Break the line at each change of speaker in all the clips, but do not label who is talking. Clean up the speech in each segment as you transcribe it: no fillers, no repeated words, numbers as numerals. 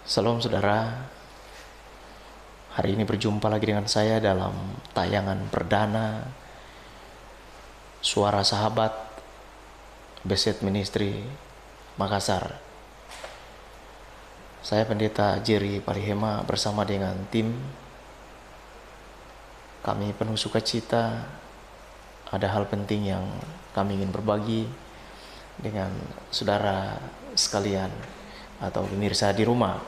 Salam saudara, hari ini berjumpa lagi dengan saya dalam tayangan perdana Suara Sahabat Beset Ministry Makassar. Saya Pendeta Jerry Palihema bersama dengan tim. Kami penuh sukacita, ada hal penting yang kami ingin berbagi dengan saudara sekalian atau pemirsa di rumah.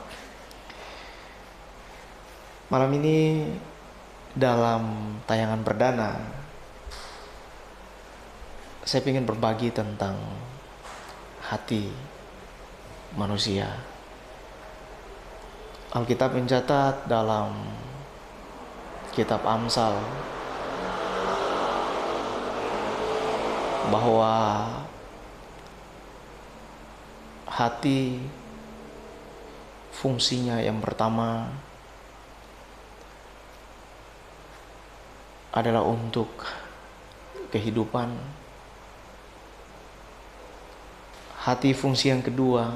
Malam ini dalam tayangan perdana saya ingin berbagi tentang hati manusia. Alkitab mencatat dalam kitab Amsal bahwa hati fungsinya yang pertama adalah untuk kehidupan. Hati fungsi yang kedua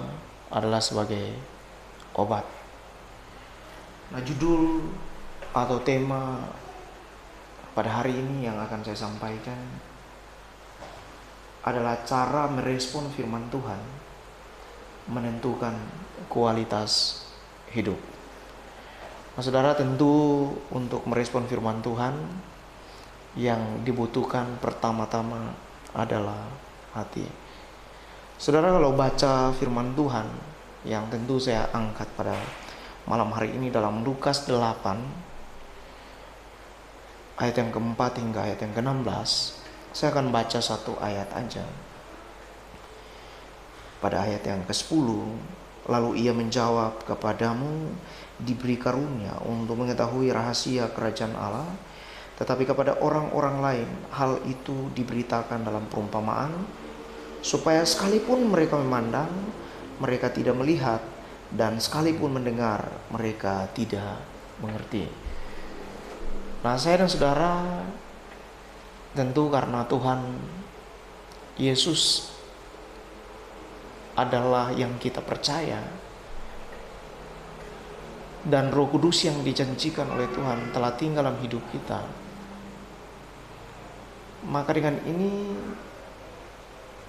adalah sebagai obat. Nah, judul atau tema pada hari ini yang akan saya sampaikan adalah cara merespon firman Tuhan menentukan kualitas hidup. Nah, saudara, tentu untuk merespon firman Tuhan yang dibutuhkan pertama-tama adalah hati. Saudara, kalau baca firman Tuhan yang tentu saya angkat pada malam hari ini dalam Lukas 8 ayat yang keempat hingga ayat yang ke-16, saya akan baca satu ayat aja. Pada ayat yang ke-10, lalu ia menjawab, kepadamu diberi karunia untuk mengetahui rahasia kerajaan Allah, tetapi kepada orang-orang lain hal itu diberitakan dalam perumpamaan, supaya sekalipun mereka memandang, mereka tidak melihat, dan sekalipun mendengar, mereka tidak mengerti. Nah, saya dan saudara, tentu karena Tuhan Yesus adalah yang kita percaya, dan Roh Kudus yang dijanjikan oleh Tuhan telah tinggal dalam hidup kita, maka dengan ini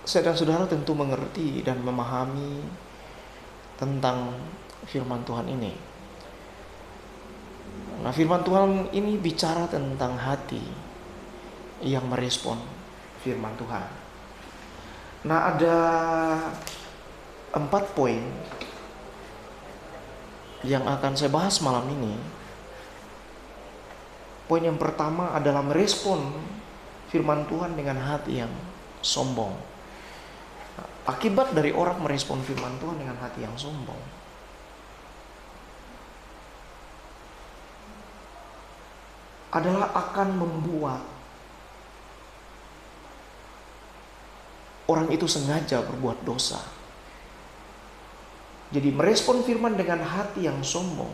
saya dan saudara tentu mengerti dan memahami tentang firman Tuhan ini. Nah, firman Tuhan ini bicara tentang hati yang merespon firman Tuhan. Nah, ada 4 poin yang akan saya bahas malam ini. Poin yang pertama adalah merespon firman Tuhan dengan hati yang sombong. Akibat dari orang merespon firman Tuhan dengan hati yang sombong adalah akan membuat orang itu sengaja berbuat dosa. Jadi merespon firman dengan hati yang sombong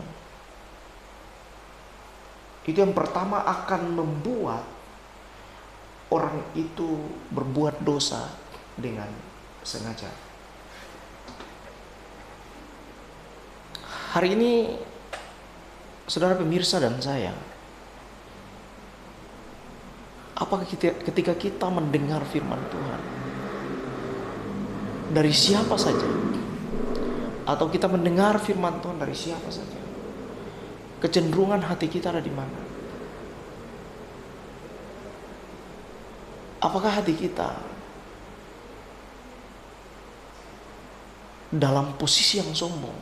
itu yang pertama akan membuat orang itu berbuat dosa dengan sengaja. Hari ini saudara pemirsa dan saya, apakah ketika kita mendengar firman Tuhan dari siapa saja, atau kita mendengar firman Tuhan dari siapa saja, kecenderungan hati kita ada di mana? Apakah hati kita dalam posisi yang sombong,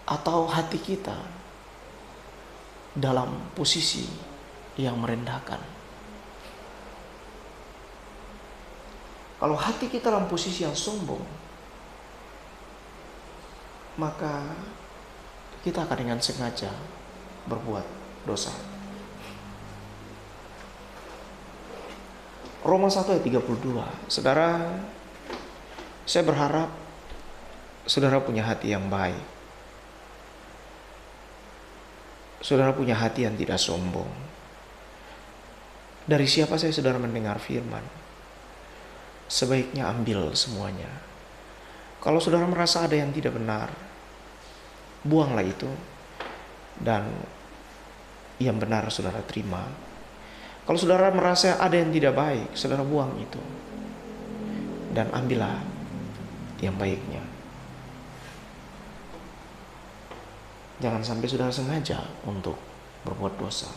atau hati kita dalam posisi yang merendahkan? Kalau hati kita dalam posisi yang sombong, maka kita akan dengan sengaja berbuat dosa. Roma 1 ayat 32. Saudara, saya berharap saudara punya hati yang baik. Saudara punya hati yang tidak sombong. Dari siapa saya saudara mendengar firman? Sebaiknya ambil semuanya. Kalau saudara merasa ada yang tidak benar, buanglah itu, dan yang benar saudara terima. Kalau saudara merasa ada yang tidak baik, saudara buang itu dan ambillah yang baiknya. Jangan sampai saudara sengaja untuk berbuat dosa.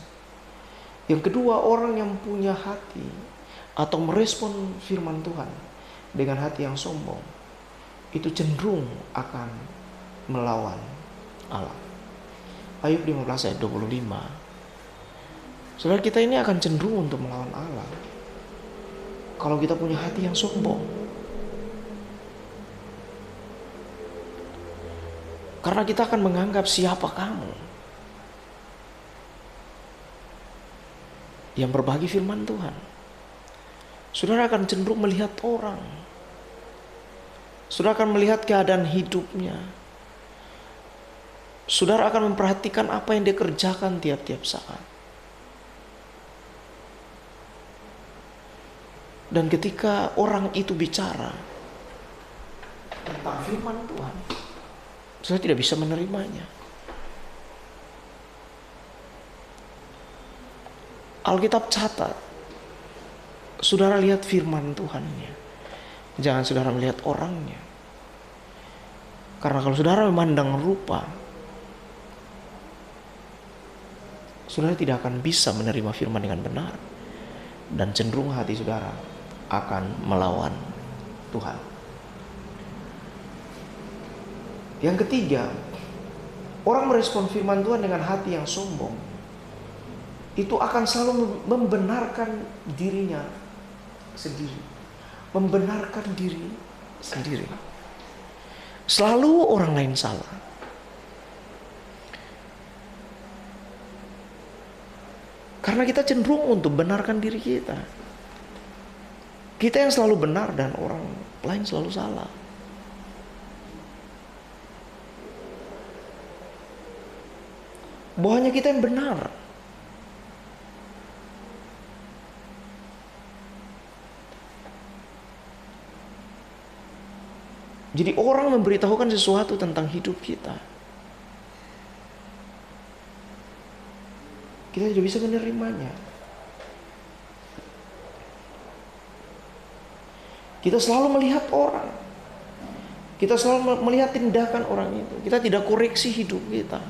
Yang kedua, orang yang punya hati atau merespon firman Tuhan dengan hati yang sombong, itu cenderung akan melawan Allah. Ayub 15 ayat 25. Saudara, kita ini akan cenderung untuk melawan Allah kalau kita punya hati yang sombong. Karena kita akan menganggap, siapa kamu yang berbagi firman Tuhan? Saudara akan cenderung melihat orang. Saudara akan melihat keadaan hidupnya. Saudara akan memperhatikan apa yang dia kerjakan tiap-tiap saat. Dan ketika orang itu bicara tentang firman Tuhan, saudara tidak bisa menerimanya. Alkitab catat, saudara lihat firman Tuhannya, jangan saudara melihat orangnya. Karena kalau saudara memandang rupa, saudara tidak akan bisa menerima firman dengan benar, dan cenderung hati saudara akan melawan Tuhan. Yang ketiga, orang merespon firman Tuhan dengan hati yang sombong, itu akan selalu membenarkan dirinya sendiri. Membenarkan diri sendiri. Selalu orang lain salah. Karena kita cenderung untuk benarkan diri kita. Kita yang selalu benar dan orang lain selalu salah. Bahwa hanya kita yang benar. Jadi orang memberitahukan sesuatu tentang hidup kita, kita tidak bisa menerimanya. Kita selalu melihat orang. Kita selalu melihat tindakan orang itu. Kita tidak koreksi hidup kita.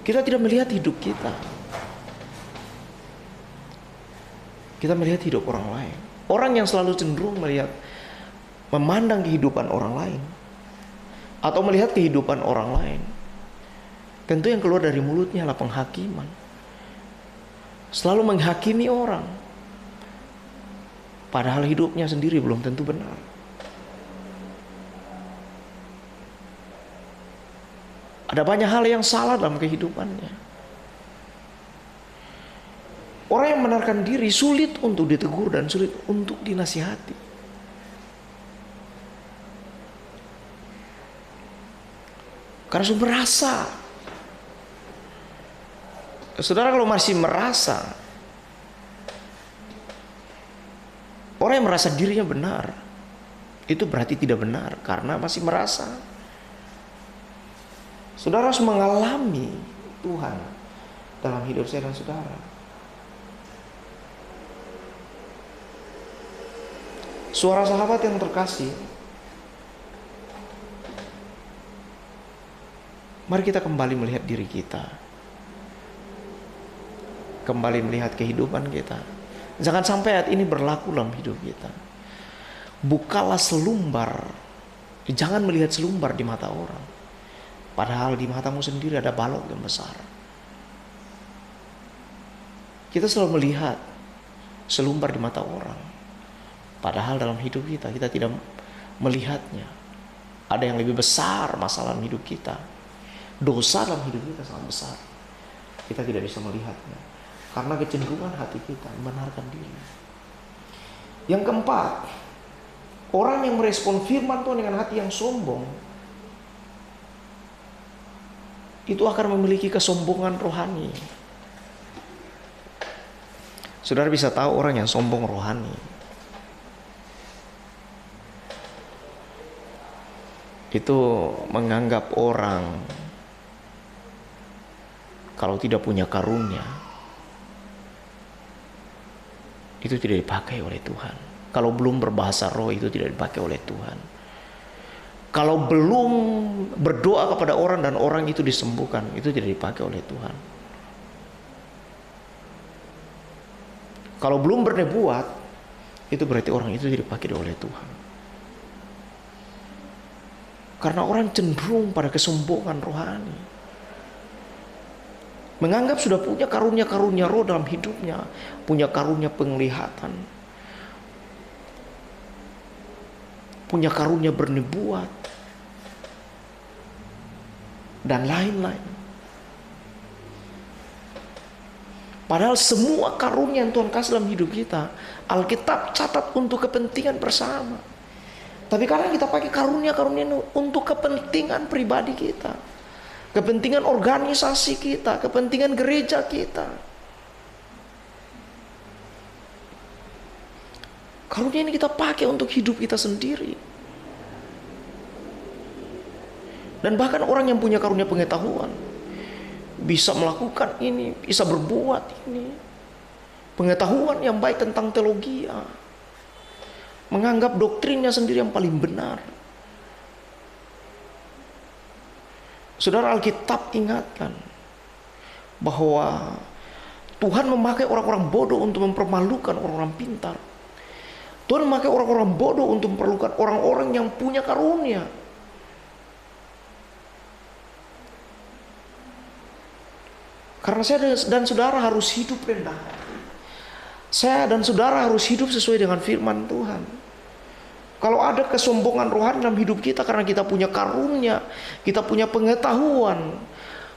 Kita tidak melihat hidup kita. Kita melihat hidup orang lain. Orang yang selalu cenderung memandang kehidupan orang lain, atau melihat kehidupan orang lain, tentu yang keluar dari mulutnya adalah penghakiman. Selalu menghakimi orang, padahal hidupnya sendiri belum tentu benar. Ada banyak hal yang salah dalam kehidupannya. Orang yang membenarkan diri sulit untuk ditegur dan sulit untuk dinasihati. Karena sudah merasa. Saudara, kalau masih merasa, orang yang merasa dirinya benar, itu berarti tidak benar karena masih merasa. Saudara harus mengalami Tuhan dalam hidup saya dan saudara. Suara sahabat yang terkasih, mari kita kembali melihat diri kita, kembali melihat kehidupan kita. Jangan sampai ayat ini berlaku dalam hidup kita. Bukalah selumbar, jangan melihat selumbar di mata orang, padahal di matamu sendiri ada balok yang besar. Kita selalu melihat selumbar di mata orang, padahal dalam hidup kita tidak melihatnya. Ada yang lebih besar masalah dalam hidup kita. Dosa dalam hidup kita sangat besar. Kita tidak bisa melihatnya karena kecenderungan hati kita membenarkan diri. Yang keempat, orang yang merespon firman Tuhan dengan hati yang sombong, itu akan memiliki kesombongan rohani. Saudara bisa tahu orang yang sombong rohani. itu menganggap orang kalau tidak punya karunia itu tidak dipakai oleh Tuhan. Kalau belum berbahasa roh itu tidak dipakai oleh Tuhan. Kalau belum berdoa kepada orang dan orang itu disembuhkan, itu tidak dipakai oleh Tuhan. Kalau belum bernubuat, itu berarti orang itu tidak dipakai oleh Tuhan. Karena orang cenderung pada kesombongan rohani. Menganggap sudah punya karunia-karunia roh dalam hidupnya, punya karunia penglihatan, punya karunia bernubuat, dan lain-lain. Padahal semua karunia yang Tuhan kasih dalam hidup kita, Alkitab catat untuk kepentingan bersama. Tapi kadang kita pakai karunia-karunia untuk kepentingan pribadi kita, kepentingan organisasi kita, kepentingan gereja kita. Karunia ini kita pakai untuk hidup kita sendiri. Dan bahkan orang yang punya karunia pengetahuan bisa melakukan ini, bisa berbuat ini. Pengetahuan yang baik tentang teologi, menganggap doktrinnya sendiri yang paling benar. Saudara, Alkitab ingatkan bahwa Tuhan memakai orang-orang bodoh untuk mempermalukan orang-orang pintar. Tuhan memakai orang-orang bodoh untuk memperlukan orang-orang yang punya karunia. Karena saya dan saudara harus hidup rendah hati. Saya dan saudara harus hidup sesuai dengan firman Tuhan. Kalau ada kesombongan rohani dalam hidup kita karena kita punya karunia, kita punya pengetahuan,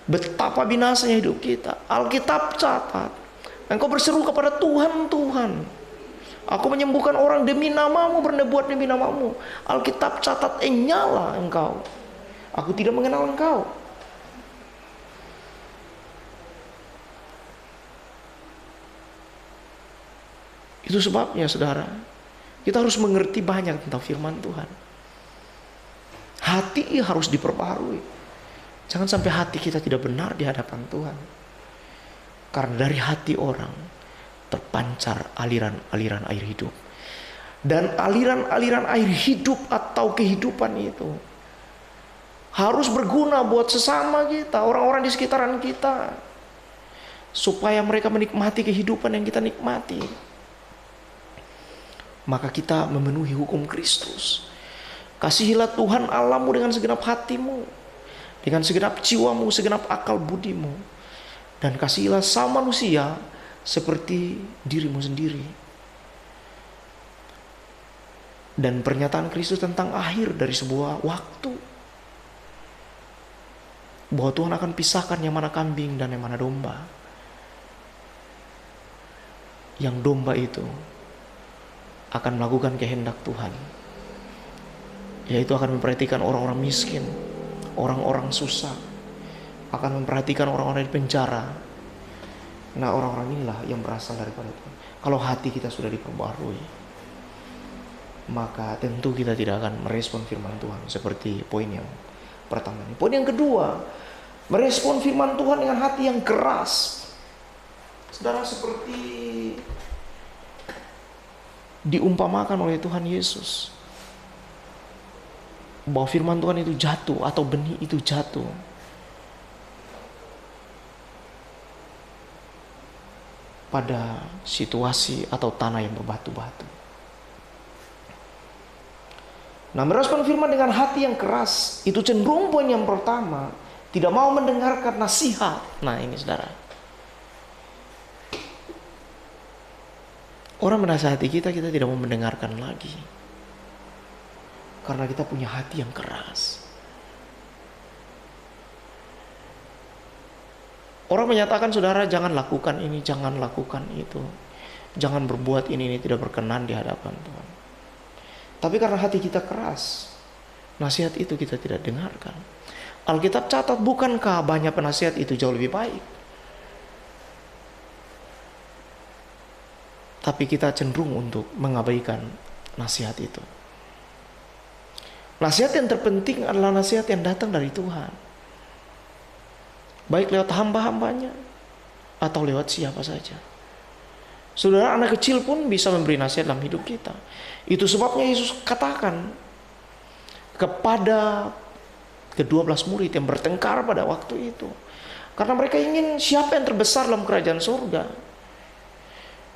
betapa binasanya hidup kita. Alkitab catat, engkau berseru kepada Tuhan, Tuhan, aku menyembuhkan orang demi namamu, bernubuat demi namamu. Alkitab catat, nyala engkau, aku tidak mengenal engkau. Itu sebabnya saudara, kita harus mengerti banyak tentang firman Tuhan. Hati harus diperbarui. Jangan sampai hati kita tidak benar di hadapan Tuhan. Karena dari hati orang terpancar aliran-aliran air hidup. Dan aliran-aliran air hidup atau kehidupan itu harus berguna buat sesama kita, orang-orang di sekitaran kita, supaya mereka menikmati kehidupan yang kita nikmati. Maka kita memenuhi hukum Kristus. Kasihilah Tuhan Allahmu dengan segenap hatimu, dengan segenap jiwamu, segenap akal budimu, dan kasihilah sama manusia seperti dirimu sendiri. Dan pernyataan Kristus tentang akhir dari sebuah waktu, bahwa Tuhan akan pisahkan yang mana kambing dan yang mana domba. Yang domba itu akan melakukan kehendak Tuhan, yaitu akan memperhatikan orang-orang miskin, orang-orang susah, akan memperhatikan orang-orang di penjara. Nah, orang-orang inilah yang berasal daripada Tuhan. Kalau hati kita sudah diperbarui, maka tentu kita tidak akan merespon firman Tuhan seperti poin yang pertama ini. Poin yang kedua, merespon firman Tuhan dengan hati yang keras. Saudara, seperti diumpamakan oleh Tuhan Yesus, bahwa firman Tuhan itu jatuh, atau benih itu jatuh pada situasi atau tanah yang berbatu-batu. Nah, merespon firman dengan hati yang keras itu cenderung poin yang pertama, tidak mau mendengarkan nasihat. Nah, ini saudara, orang menasihati kita, kita tidak mau mendengarkan lagi. Karena kita punya hati yang keras. Orang menyatakan, saudara, jangan lakukan ini, jangan lakukan itu, jangan berbuat ini tidak berkenan di hadapan Tuhan. Tapi karena hati kita keras, nasihat itu kita tidak dengarkan. Alkitab catat, bukankah banyak penasihat itu jauh lebih baik? Tapi kita cenderung untuk mengabaikan nasihat itu. Nasihat yang terpenting adalah nasihat yang datang dari Tuhan. Baik lewat hamba-hambanya atau lewat siapa saja. Saudara, anak kecil pun bisa memberi nasihat dalam hidup kita. Itu sebabnya Yesus katakan kepada ke-12 murid yang bertengkar pada waktu itu. Karena mereka ingin siapa yang terbesar dalam kerajaan surga.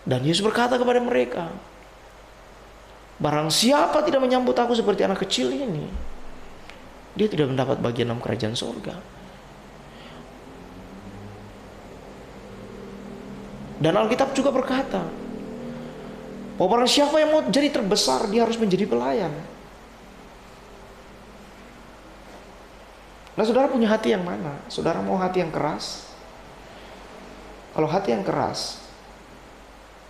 Dan Yesus berkata kepada mereka, barang siapa tidak menyambut aku seperti anak kecil ini, dia tidak mendapat bagian dalam kerajaan surga. Dan Alkitab juga berkata bahwa barang siapa yang mau jadi terbesar, dia harus menjadi pelayan. Nah, saudara punya hati yang mana? Saudara mau hati yang keras? Kalau hati yang keras,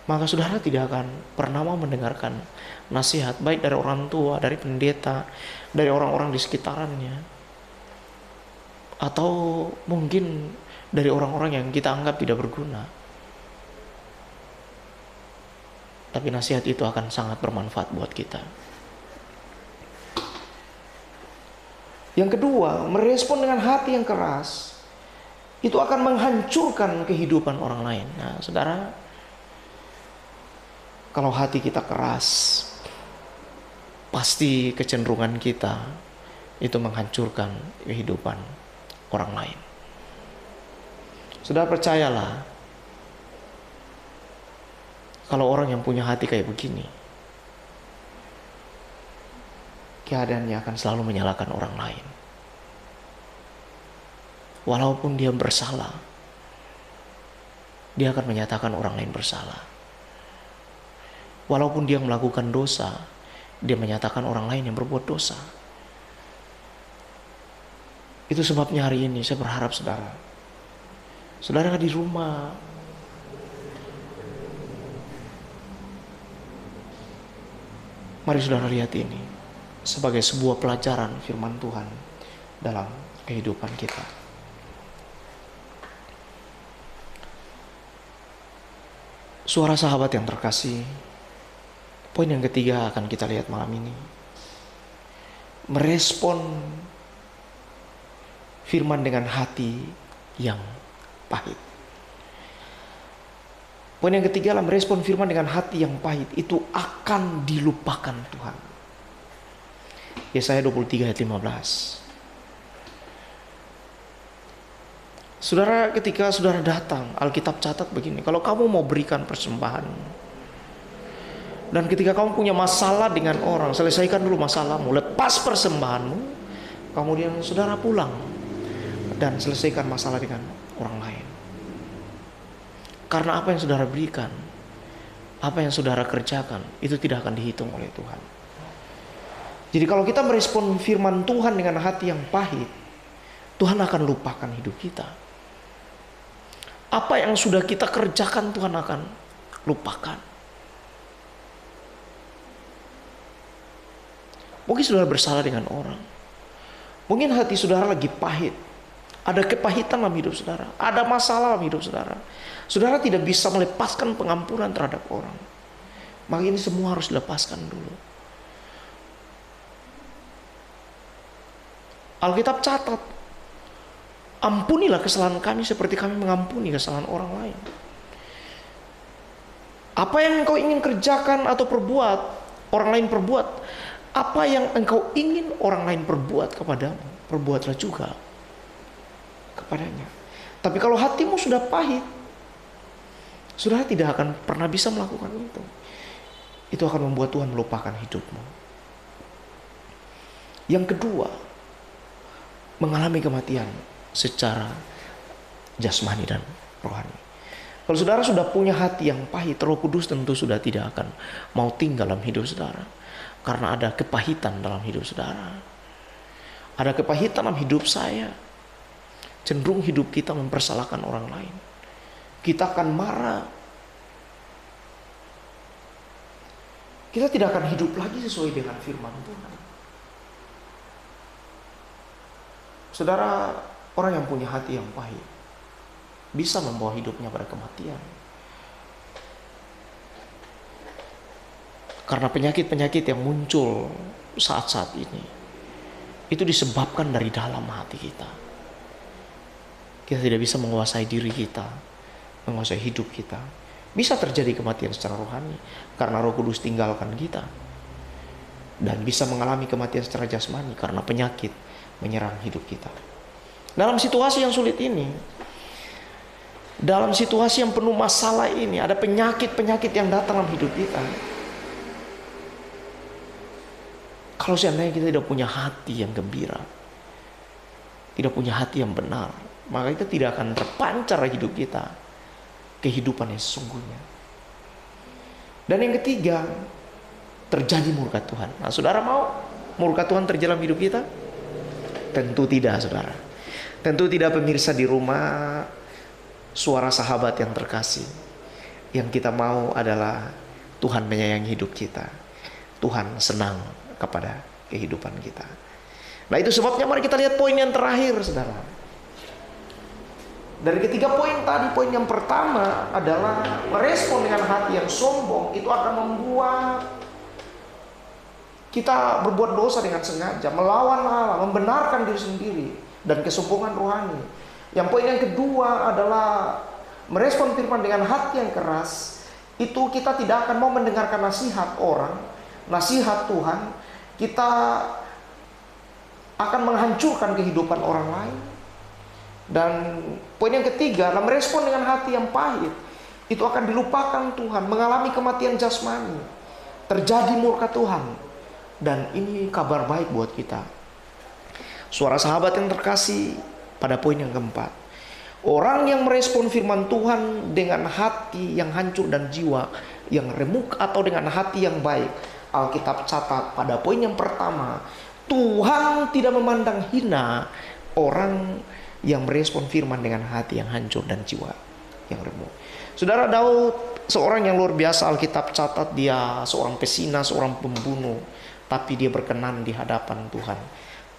maka saudara tidak akan pernah mau mendengarkan nasihat, baik dari orang tua, dari pendeta, dari orang-orang di sekitarannya, atau mungkin dari orang-orang yang kita anggap tidak berguna. Tapi nasihat itu akan sangat bermanfaat buat kita. Yang kedua, merespon dengan hati yang keras itu akan menghancurkan kehidupan orang lain. Nah, saudara, kalau hati kita keras, pasti kecenderungan kita itu menghancurkan kehidupan orang lain. Saudara, percayalah, kalau orang yang punya hati kayak begini, keadaannya akan selalu menyalahkan orang lain. Walaupun dia bersalah, dia akan menyatakan orang lain bersalah. Walaupun dia melakukan dosa, dia menyatakan orang lain yang berbuat dosa. Itu sebabnya hari ini saya berharap saudara di rumah, mari saudara lihat ini sebagai sebuah pelajaran firman Tuhan dalam kehidupan kita. Suara sahabat yang terkasih, poin yang ketiga akan kita lihat malam ini. Merespon firman dengan hati yang pahit. Poin yang ketiga adalah merespon firman dengan hati yang pahit. Itu akan dilupakan Tuhan. Yesaya 23 ayat 15. Saudara, ketika saudara datang, Alkitab catat begini, kalau kamu mau berikan persembahan, dan ketika kamu punya masalah dengan orang, selesaikan dulu masalahmu, lepas persembahanmu, kemudian saudara pulang dan selesaikan masalah dengan orang lain. Karena apa yang saudara berikan, apa yang saudara kerjakan, itu tidak akan dihitung oleh Tuhan. Jadi kalau kita merespon firman Tuhan dengan hati yang pahit, Tuhan akan lupakan hidup kita. Apa yang sudah kita kerjakan, Tuhan akan lupakan. Mungkin saudara bersalah dengan orang. Mungkin hati saudara lagi pahit. Ada kepahitan dalam hidup saudara. Ada masalah dalam hidup saudara. Saudara tidak bisa melepaskan pengampunan terhadap orang. Maka ini semua harus dilepaskan dulu. Alkitab catat, ampunilah kesalahan kami seperti kami mengampuni kesalahan orang lain. Apa yang engkau ingin kerjakan atau perbuat, orang lain perbuat. Apa yang engkau ingin orang lain perbuat kepadamu, perbuatlah juga kepadanya. Tapi kalau hatimu sudah pahit, saudara tidak akan pernah bisa melakukan itu. Itu akan membuat Tuhan melupakan hidupmu. Yang kedua, mengalami kematian secara jasmani dan rohani. Kalau saudara sudah punya hati yang pahit, Roh Kudus tentu sudah tidak akan mau tinggal dalam hidup saudara. Karena ada kepahitan dalam hidup saudara. Ada kepahitan dalam hidup saya. Cenderung hidup kita mempersalahkan orang lain. Kita akan marah. Kita tidak akan hidup lagi sesuai dengan firman Tuhan. Saudara, orang yang punya hati yang pahit bisa membawa hidupnya pada kematian. Karena penyakit-penyakit yang muncul saat-saat ini itu disebabkan dari dalam hati kita. Kita tidak bisa menguasai diri kita, menguasai hidup kita. Bisa terjadi kematian secara rohani karena Roh Kudus tinggalkan kita. Dan bisa mengalami kematian secara jasmani karena penyakit menyerang hidup kita. Dalam situasi yang sulit ini, dalam situasi yang penuh masalah ini, ada penyakit-penyakit yang datang dalam hidup kita. Kalau seandainya kita tidak punya hati yang gembira, tidak punya hati yang benar, maka kita tidak akan terpancar hidup kita, kehidupan yang sesungguhnya. Dan yang ketiga, terjadi murka Tuhan. Nah, saudara mau murka Tuhan terjadi dalam hidup kita? Tentu tidak, saudara. Tentu tidak, pemirsa di rumah, suara sahabat yang terkasih. Yang kita mau adalah Tuhan menyayangi hidup kita. Tuhan senang kepada kehidupan kita. Nah, itu sebabnya mari kita lihat poin yang terakhir, saudara. Dari ketiga poin tadi, poin yang pertama adalah merespon dengan hati yang sombong itu akan membuat kita berbuat dosa dengan sengaja, melawan Allah, membenarkan diri sendiri, dan kesombongan rohani. Yang poin yang kedua adalah merespon firman dengan hati yang keras. Itu kita tidak akan mau mendengarkan nasihat orang, nasihat Tuhan. Kita akan menghancurkan kehidupan orang lain. Dan poin yang ketiga adalah merespon dengan hati yang pahit. Itu akan dilupakan Tuhan, mengalami kematian jasmani, terjadi murka Tuhan. Dan ini kabar baik buat kita. Suara sahabat yang terkasih, pada poin yang keempat, orang yang merespon firman Tuhan dengan hati yang hancur dan jiwa yang remuk atau dengan hati yang baik, Alkitab catat pada poin yang pertama, Tuhan tidak memandang hina orang yang merespon firman dengan hati yang hancur dan jiwa yang remuk. Saudara, Daud seorang yang luar biasa. Alkitab catat dia seorang pesina, seorang pembunuh, tapi dia berkenan di hadapan Tuhan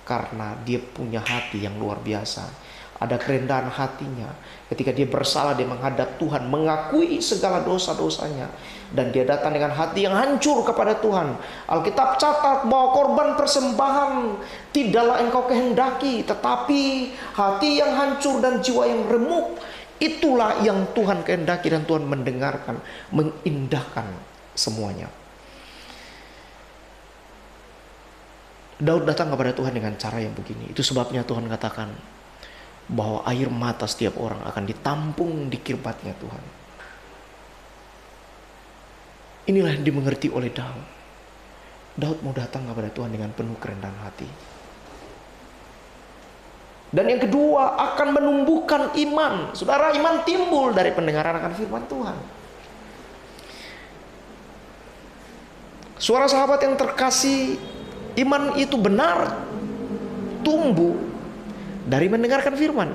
karena dia punya hati yang luar biasa. Ada kerendahan hatinya. Ketika dia bersalah, dia menghadap Tuhan, mengakui segala dosa-dosanya, dan dia datang dengan hati yang hancur kepada Tuhan. Alkitab catat bahwa korban persembahan tidaklah engkau kehendaki, tetapi hati yang hancur dan jiwa yang remuk, itulah yang Tuhan kehendaki, dan Tuhan mendengarkan, mengindahkan semuanya. Daud datang kepada Tuhan dengan cara yang begini. Itu sebabnya Tuhan katakan bahwa air mata setiap orang akan ditampung di kirbatnya Tuhan. Inilah yang dimengerti oleh Daud. Daud mau datang kepada Tuhan dengan penuh kerendahan hati. Dan yang kedua, akan menumbuhkan iman. Saudara, iman timbul dari pendengaran akan firman Tuhan. Suara sahabat yang terkasih, iman itu benar tumbuh dari mendengarkan firman.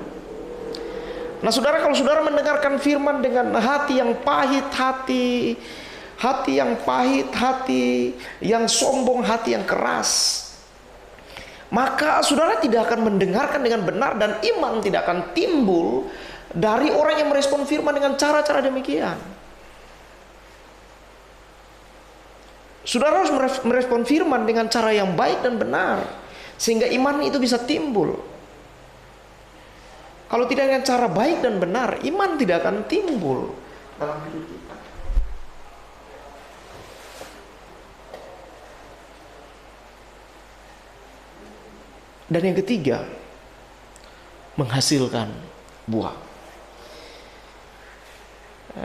Nah, saudara, kalau saudara mendengarkan firman dengan hati yang pahit, hati yang pahit, hati yang sombong, hati yang keras, maka saudara tidak akan mendengarkan dengan benar, dan iman tidak akan timbul dari orang yang merespon firman dengan cara-cara demikian. Saudara harus merespon firman dengan cara yang baik dan benar, sehingga iman itu bisa timbul. Kalau tidak dengan cara baik dan benar, iman tidak akan timbul dalam hidup kita. Dan yang ketiga, menghasilkan buah.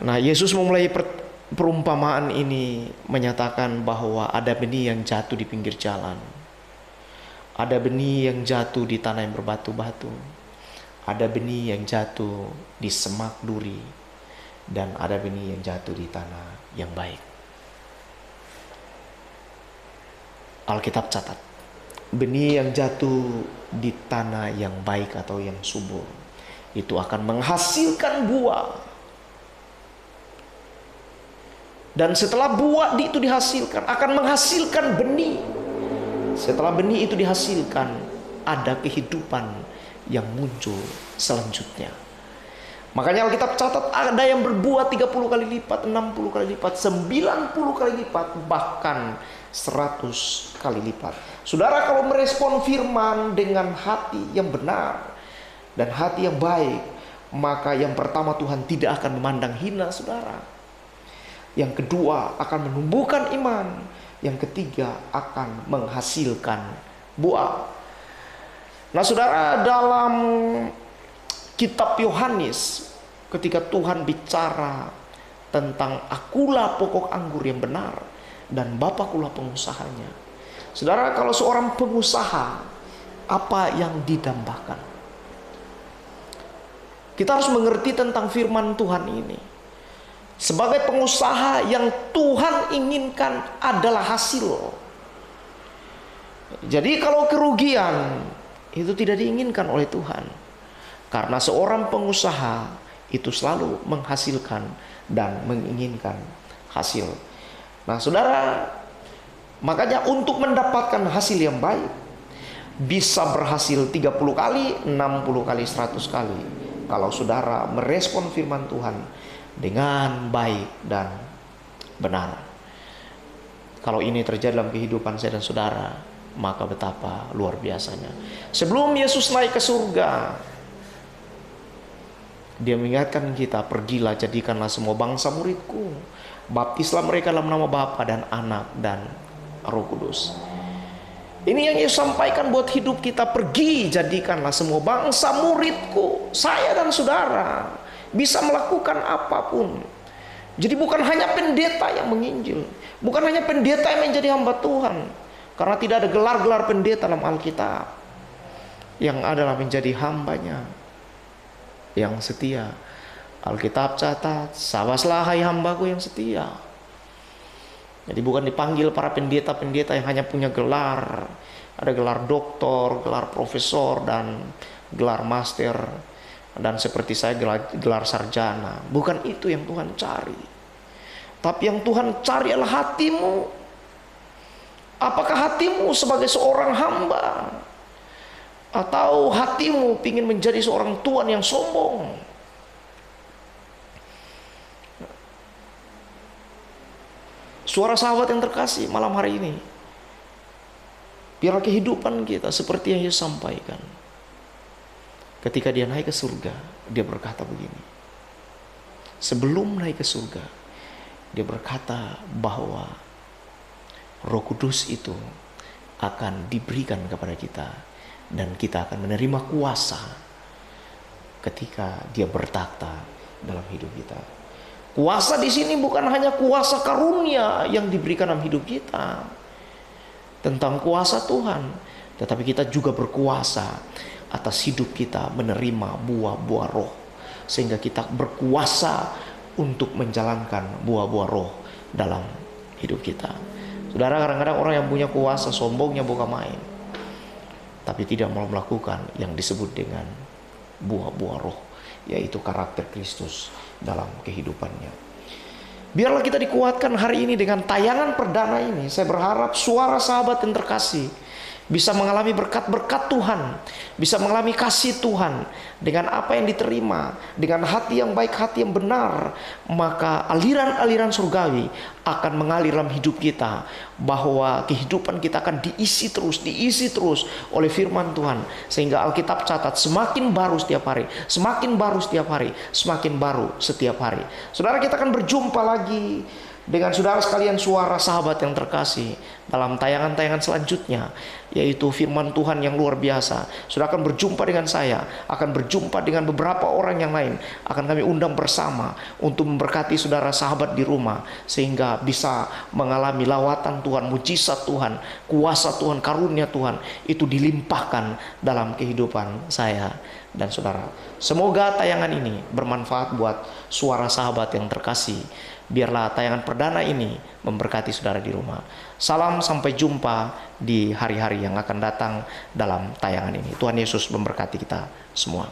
Nah, Yesus memulai perumpamaan ini menyatakan bahwa ada benih yang jatuh di pinggir jalan, ada benih yang jatuh di tanah yang berbatu-batu, ada benih yang jatuh di semak duri, dan ada benih yang jatuh di tanah yang baik. Alkitab catat, benih yang jatuh di tanah yang baik atau yang subur itu akan menghasilkan buah. Dan setelah buah itu dihasilkan, akan menghasilkan benih. Setelah benih itu dihasilkan, ada kehidupan yang muncul selanjutnya. Makanya Alkitab catat ada yang berbuat 30 kali lipat, 60 kali lipat, 90 kali lipat, bahkan 100 kali lipat. Saudara, kalau merespon firman dengan hati yang benar dan hati yang baik, maka yang pertama, Tuhan tidak akan memandang hina saudara. Yang kedua, akan menumbuhkan iman. Yang ketiga, akan menghasilkan buah. Nah saudara, dalam kitab Yohanes, ketika Tuhan bicara tentang akulah pokok anggur yang benar dan Bapakulah pengusahanya. Saudara, kalau seorang pengusaha, apa yang didambakan? Kita harus mengerti tentang firman Tuhan ini. Sebagai pengusaha, yang Tuhan inginkan adalah hasil. Jadi kalau kerugian, itu tidak diinginkan oleh Tuhan. Karena seorang pengusaha itu selalu menghasilkan dan menginginkan hasil. Nah saudara, makanya untuk mendapatkan hasil yang baik, bisa berhasil 30 kali, 60 kali, 100 kali, kalau saudara merespon firman Tuhan dengan baik dan benar. Kalau ini terjadi dalam kehidupan saya dan saudara, maka betapa luar biasanya. Sebelum Yesus naik ke surga, Dia mengingatkan kita, pergilah jadikanlah semua bangsa muridku, baptislah mereka dalam nama Bapa dan Anak dan Roh Kudus. Ini yang Yesus sampaikan buat hidup kita, pergi jadikanlah semua bangsa muridku. Saya dan saudara bisa melakukan apapun. Jadi bukan hanya pendeta yang menginjil, bukan hanya pendeta yang menjadi hamba Tuhan, karena tidak ada gelar-gelar pendeta dalam Alkitab. Yang adalah menjadi hambanya yang setia. Alkitab catat, sawaslah hai hambaku yang setia. Jadi bukan dipanggil para pendeta-pendeta yang hanya punya gelar, ada gelar doktor, gelar profesor, dan gelar master, dan seperti saya gelar sarjana. Bukan itu yang Tuhan cari. Tapi yang Tuhan cari adalah hatimu. Apakah hatimu sebagai seorang hamba, atau hatimu ingin menjadi seorang tuan yang sombong? Suara sahabat yang terkasih malam hari ini, biarlah kehidupan kita seperti yang Yesus sampaikan. Ketika Dia naik ke surga, Dia berkata begini. Sebelum naik ke surga, Dia berkata bahwa Roh Kudus itu akan diberikan kepada kita, dan kita akan menerima kuasa ketika Dia bertakhta dalam hidup kita. Kuasa di sini bukan hanya kuasa karunia yang diberikan dalam hidup kita tentang kuasa Tuhan, tetapi kita juga berkuasa atas hidup kita menerima buah-buah roh, sehingga kita berkuasa untuk menjalankan buah-buah roh dalam hidup kita. Saudara, kadang-kadang orang yang punya kuasa sombongnya bukan main, tapi tidak mau melakukan yang disebut dengan buah-buah roh, yaitu karakter Kristus dalam kehidupannya. Biarlah kita dikuatkan hari ini dengan tayangan perdana ini. Saya berharap suara sahabat yang terkasih bisa mengalami berkat-berkat Tuhan, bisa mengalami kasih Tuhan dengan apa yang diterima, dengan hati yang baik, hati yang benar, maka aliran-aliran surgawi akan mengalir dalam hidup kita, bahwa kehidupan kita akan diisi terus oleh firman Tuhan, sehingga Alkitab catat semakin baru setiap hari, semakin baru setiap hari, semakin baru setiap hari. Saudara, kita akan berjumpa lagi dengan saudara sekalian, suara sahabat yang terkasih, dalam tayangan-tayangan selanjutnya, yaitu firman Tuhan yang luar biasa. Saudara akan berjumpa dengan saya, akan berjumpa dengan beberapa orang yang lain. Akan kami undang bersama untuk memberkati saudara sahabat di rumah, sehingga bisa mengalami lawatan Tuhan, mujizat Tuhan, kuasa Tuhan, karunia Tuhan itu dilimpahkan dalam kehidupan saya dan saudara. Semoga tayangan ini bermanfaat buat suara sahabat yang terkasih. Biarlah tayangan perdana ini memberkati saudara di rumah. Salam, sampai jumpa di hari-hari yang akan datang dalam tayangan ini. Tuhan Yesus memberkati kita semua.